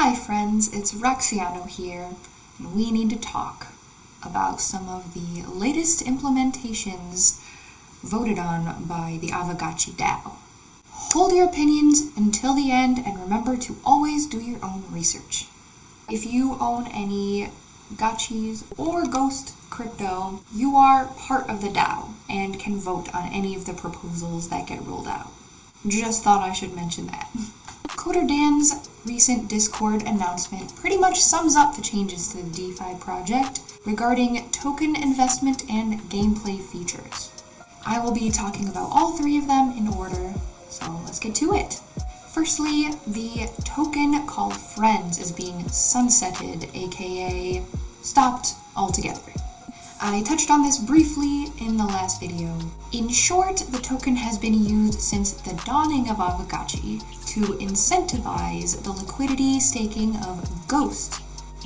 Hi friends, it's Roxiano here, and we need to talk about some of the latest implementations voted on by the Aavegotchi DAO. Hold your opinions until the end and remember to always do your own research. If you own any gotchis or ghost crypto, you are part of the DAO and can vote on any of the proposals that get rolled out. Just thought I should mention that. Coder Dan's recent Discord announcement pretty much sums up the changes to the DeFi project regarding token investment and gameplay features. I will be talking about all three of them in order, so let's get to it. Firstly, the token called FRENS is being sunsetted, aka stopped altogether. I touched on this briefly in the last video. In short, the token has been used since the dawning of Aavegotchi to incentivize the liquidity staking of Ghost,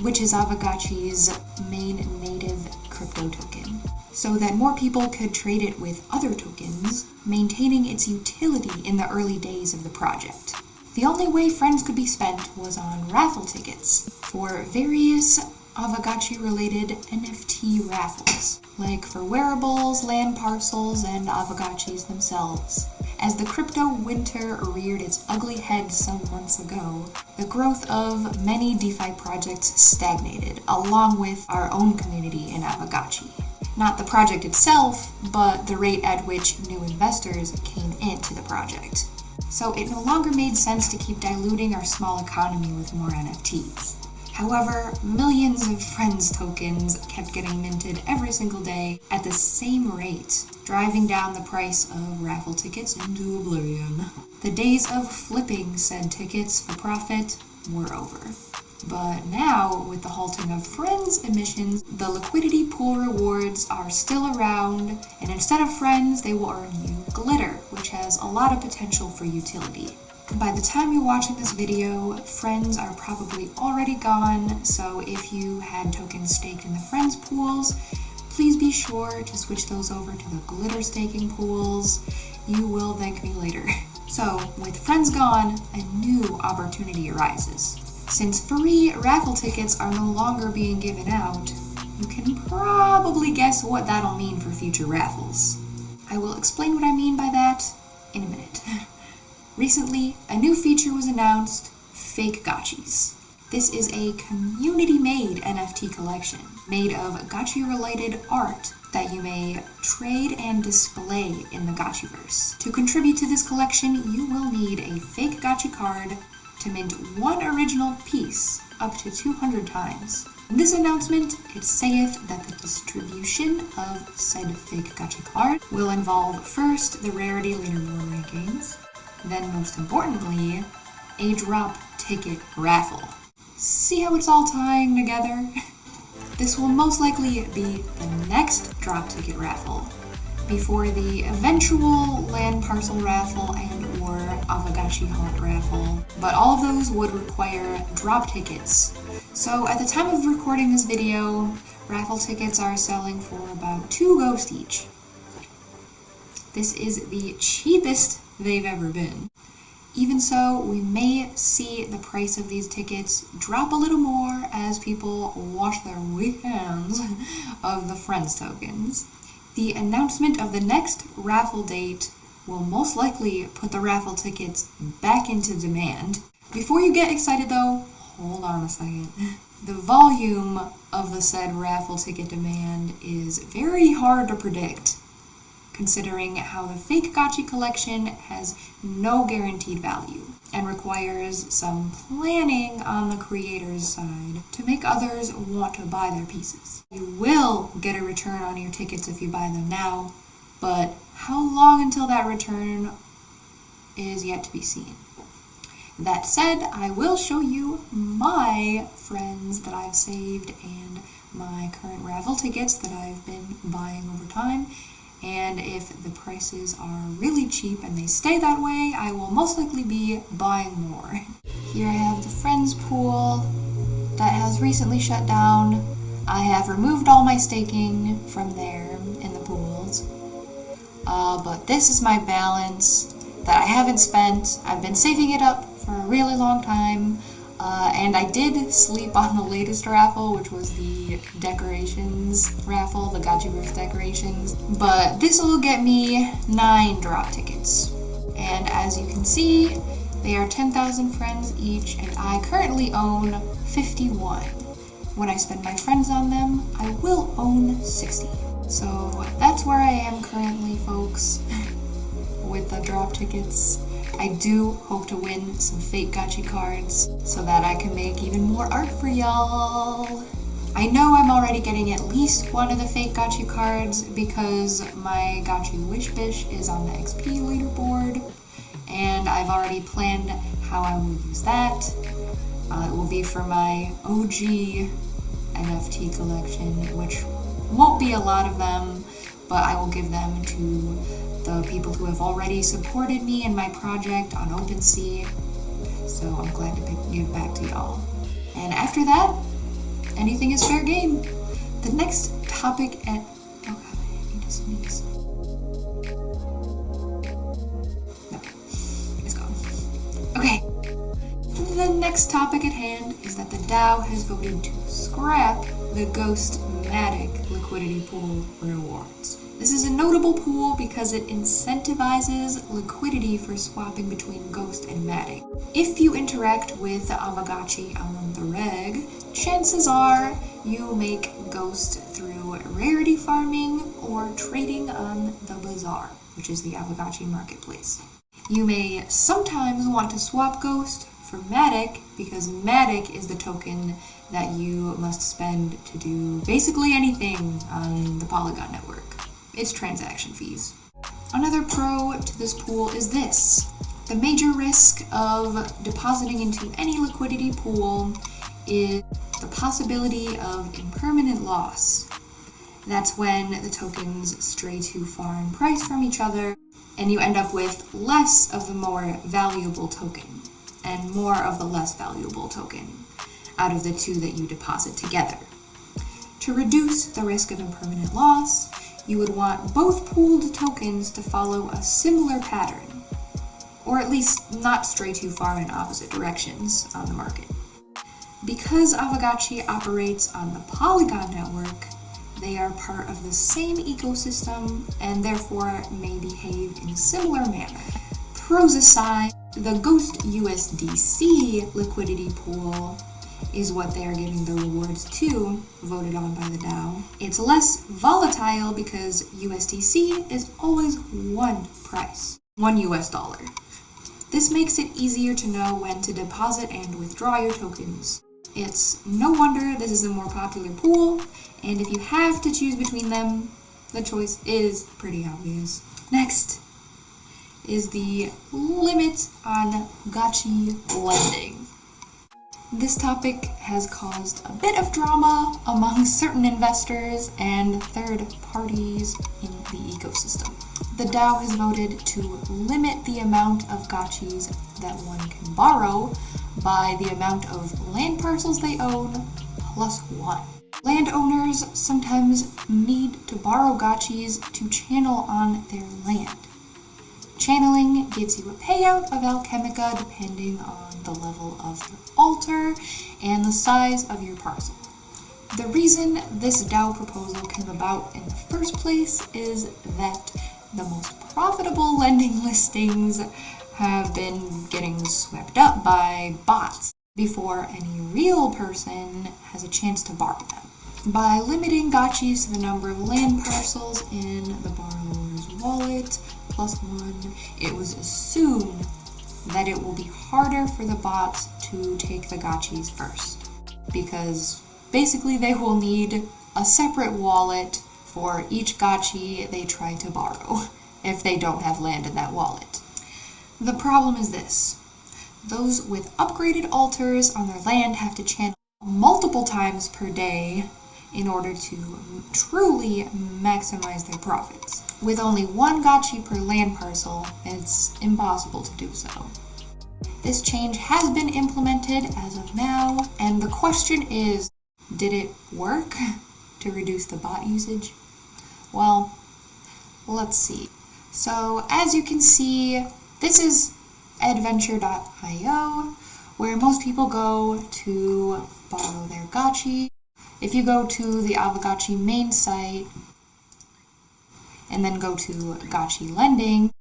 which is Aavegotchi's main native crypto token, so that more people could trade it with other tokens, maintaining its utility in the early days of the project. The only way FRENS could be spent was on raffle tickets for various Aavegotchi-related NFT raffles, like for wearables, land parcels, and Aavegotchis themselves. As the crypto winter reared its ugly head some months ago, the growth of many DeFi projects stagnated, along with our own community in Aavegotchi. Not the project itself, but the rate at which new investors came into the project. So it no longer made sense to keep diluting our small economy with more NFTs. However, millions of FRENS tokens kept getting minted every single day at the same rate, driving down the price of raffle tickets into oblivion. The days of flipping said tickets for profit were over. But now, with the halting of FRENS emissions, the liquidity pool rewards are still around, and instead of FRENS, they will earn you glitter, which has a lot of potential for utility. By the time you're watching this video, FRENS are probably already gone, so if you had tokens staked in the FRENS pools, please be sure to switch those over to the glitter staking pools. You will thank me later. So, with FRENS gone, a new opportunity arises. Since free raffle tickets are no longer being given out, you can probably guess what that'll mean for future raffles. I will explain what I mean by that in a minute. Recently, a new feature was announced, Fake Gotchis. This is a community-made NFT collection made of Gotchi-related art that you may trade and display in the Gotchiverse. To contribute to this collection, you will need a fake Gotchi card to mint one original piece up to 200 times. In this announcement, it saith that the distribution of said fake Gotchi card will involve first the rarity leaderboard rankings, then most importantly, a drop ticket raffle. See how it's all tying together? This will most likely be the next drop ticket raffle, before the eventual land parcel raffle and or Aavegotchi haunt raffle, but all of those would require drop tickets. So at the time of recording this video, raffle tickets are selling for about 2 Ghost each. This is the cheapest they've ever been. Even so, we may see the price of these tickets drop a little more as people wash their weak hands of the FRENS tokens. The announcement of the next raffle date will most likely put the raffle tickets back into demand. Before you get excited though, hold on a second. The volume of the said raffle ticket demand is very hard to predict, considering how the fake Gotchi collection has no guaranteed value and requires some planning on the creator's side to make others want to buy their pieces. You will get a return on your tickets if you buy them now, but how long until that return is yet to be seen. That said, I will show you my FRENS that I've saved and my current raffle tickets that I've been buying over time. And if the prices are really cheap and they stay that way, I will most likely be buying more. Here I have the FRENS pool that has recently shut down. I have removed all my staking from there in the pools. But this is my balance that I haven't spent. I've been saving it up for a really long time. And I did sleep on the latest raffle, which was the decorations raffle, the Gacha decorations. But this will get me 9 drop tickets. And as you can see, they are 10,000 friends each, and I currently own 51. When I spend my friends on them, I will own 60. So that's where I am currently, folks, with the drop tickets. I do hope to win some fake Gacha cards so that I can make even more art for y'all. I know I'm already getting at least one of the fake Gacha cards because my Gacha Wish Bish is on the XP leaderboard, and I've already planned how I will use that. It will be for my OG NFT collection, which won't be a lot of them, but I will give them to the people who have already supported me in my project on OpenSea. So I'm glad to give back to y'all. And after that, anything is fair game. The next topic oh god, I need to sneeze. No, it's gone. Okay. The next topic at hand is that the DAO has voted to scrap the Ghost Matic liquidity pool rewards. This is a notable pool because it incentivizes liquidity for swapping between Ghost and Matic. If you interact with the Aavegotchi on the reg, chances are you make Ghost through rarity farming or trading on the Bazaar, which is the Aavegotchi marketplace. You may sometimes want to swap Ghost for Matic because Matic is the token that you must spend to do basically anything on the Polygon network. It's transaction fees. Another pro to this pool is this. The major risk of depositing into any liquidity pool is the possibility of impermanent loss. That's when the tokens stray too far in price from each other, and you end up with less of the more valuable token and more of the less valuable token out of the two that you deposit together. To reduce the risk of impermanent loss, you would want both pooled tokens to follow a similar pattern, or at least not stray too far in opposite directions on the market. Because Aavegotchi operates on the Polygon network, they are part of the same ecosystem and therefore may behave in a similar manner. Pros aside, the Ghost USDC liquidity pool is what they are giving the rewards to, voted on by the DAO. It's less volatile because USDC is always one price, $1. This makes it easier to know when to deposit and withdraw your tokens. It's no wonder this is a more popular pool, and if you have to choose between them, the choice is pretty obvious. Next is the limit on Gacha lending. This topic has caused a bit of drama among certain investors and third parties in the ecosystem. The DAO has voted to limit the amount of gachis that one can borrow by the amount of land parcels they own plus 1. Landowners sometimes need to borrow gachis to channel on their land. Channeling gives you a payout of alchemica depending on the level of your altar and the size of your parcel. The reason this DAO proposal came about in the first place is that the most profitable lending listings have been getting swept up by bots before any real person has a chance to borrow them. By limiting gachis to the number of land parcels in the borrower's wallet plus 1, it was assumed that it will be harder for the bots to take the gachis first, because basically they will need a separate wallet for each gachi they try to borrow if they don't have land in that wallet. The problem is this. Those with upgraded altars on their land have to channel multiple times per day in order to truly maximize their profits. With only 1 gachi per land parcel, it's impossible to do so. This change has been implemented as of now, and the question is, did it work to reduce the bot usage? Well, let's see. So as you can see, this is adventure.io, where most people go to borrow their gotchi. If you go to the Aavegotchi main site and then go to gotchi lending,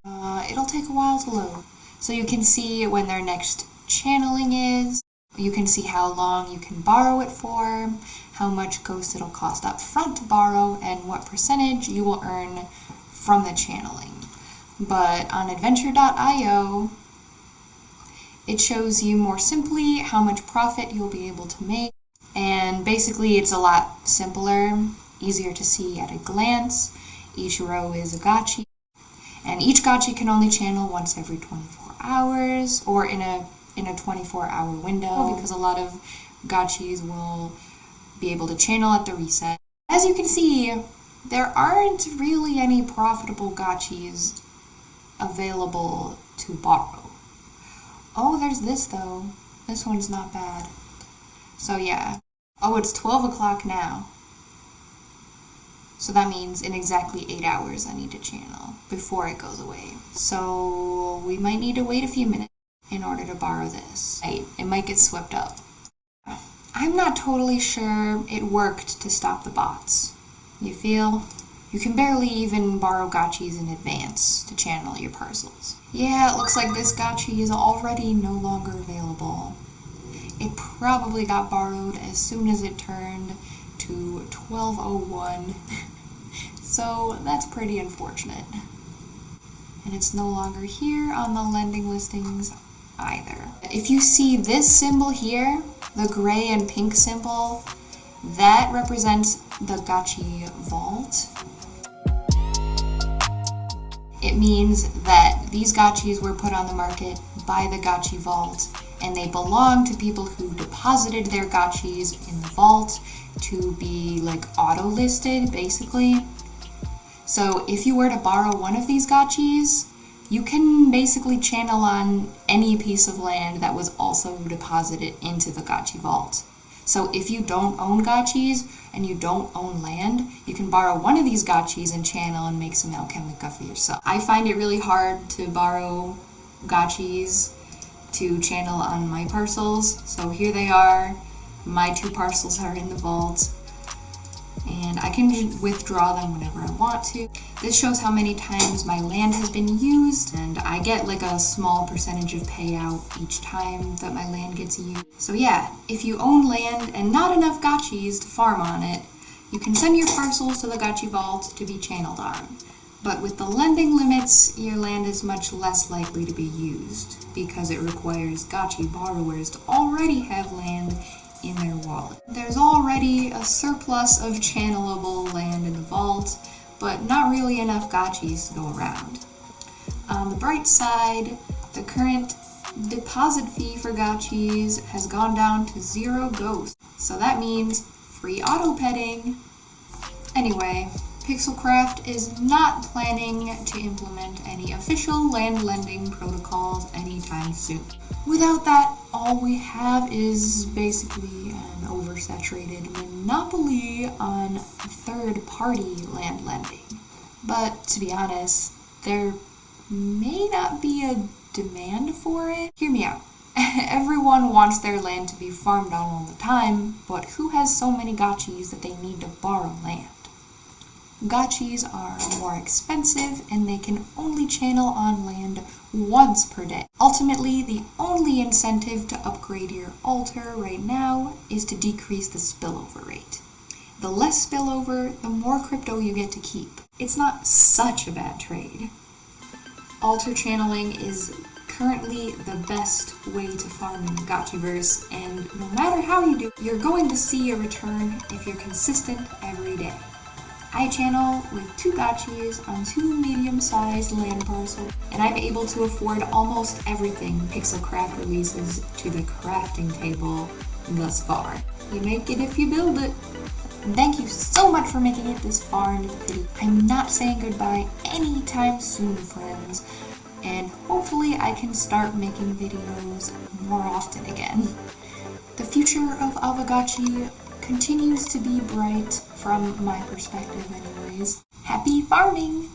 it'll take a while to load. So you can see when their next channeling is, you can see how long you can borrow it for, how much ghost it'll cost up front to borrow, and what percentage you will earn from the channeling. But on adventure.io, it shows you more simply how much profit you'll be able to make, and basically it's a lot simpler, easier to see at a glance. Each row is a gotchi, and each gotchi can only channel once every 24 hours, or in a 24-hour window, because a lot of gotchis will be able to channel at the reset. As you can see, there aren't really any profitable gotchis available to borrow. Oh, there's this though. This one's not bad. So yeah. Oh, it's 12 o'clock now. So that means in exactly 8 hours I need to channel before it goes away. So we might need to wait a few minutes in order to borrow this. It might get swept up. I'm not totally sure it worked to stop the bots. You feel? You can barely even borrow gotchis in advance to channel your parcels. Yeah, it looks like this gotchi is already no longer available. It probably got borrowed as soon as it turned to 12:01. So that's pretty unfortunate. And it's no longer here on the lending listings either. If you see this symbol here, the gray and pink symbol, that represents the gotchi vault. It means that these gotchis were put on the market by the gotchi vault, and they belong to people who deposited their gotchis in the vault to be like auto-listed, basically. So if you were to borrow one of these gotchis, you can basically channel on any piece of land that was also deposited into the gotchi vault. So if you don't own gotchis and you don't own land, you can borrow one of these gotchis and channel and make some alchemica for yourself. I find it really hard to borrow gotchis to channel on my parcels. So here they are. My 2 parcels are in the vault, and I can withdraw them whenever I want to. This shows how many times my land has been used, and I get like a small percentage of payout each time that my land gets used. So yeah, if you own land and not enough gotchis to farm on it, you can send your parcels to the gotchi vault to be channeled on. But with the lending limits, your land is much less likely to be used, because it requires gotchi borrowers to already have land in their wallet. There's already a surplus of channelable land in the vault, but not really enough gotchis to go around. On the bright side, the current deposit fee for gotchis has gone down to 0 ghosts, so that means free auto petting. Anyway, Pixelcraft is not planning to implement any official land lending protocols anytime soon. Without that, all we have is basically an oversaturated monopoly on third-party land lending. But to be honest, there may not be a demand for it. Hear me out. Everyone wants their land to be farmed on all the time, but who has so many gotchis that they need to borrow land? Gotchis are more expensive, and they can only channel on land once per day. Ultimately, the only incentive to upgrade your altar right now is to decrease the spillover rate. The less spillover, the more crypto you get to keep. It's not such a bad trade. Altar channeling is currently the best way to farm in the Gotchiverse, and no matter how you do, you're going to see a return if you're consistent every day. I channel with 2 gotchis on 2 medium-sized land parcels, and I'm able to afford almost everything Pixelcraft releases to the crafting table thus far. You make it if you build it. Thank you so much for making it this far into the video. I'm not saying goodbye anytime soon, friends, and hopefully I can start making videos more often again. The future of Aavegotchi continues to be bright from my perspective anyways. Happy farming!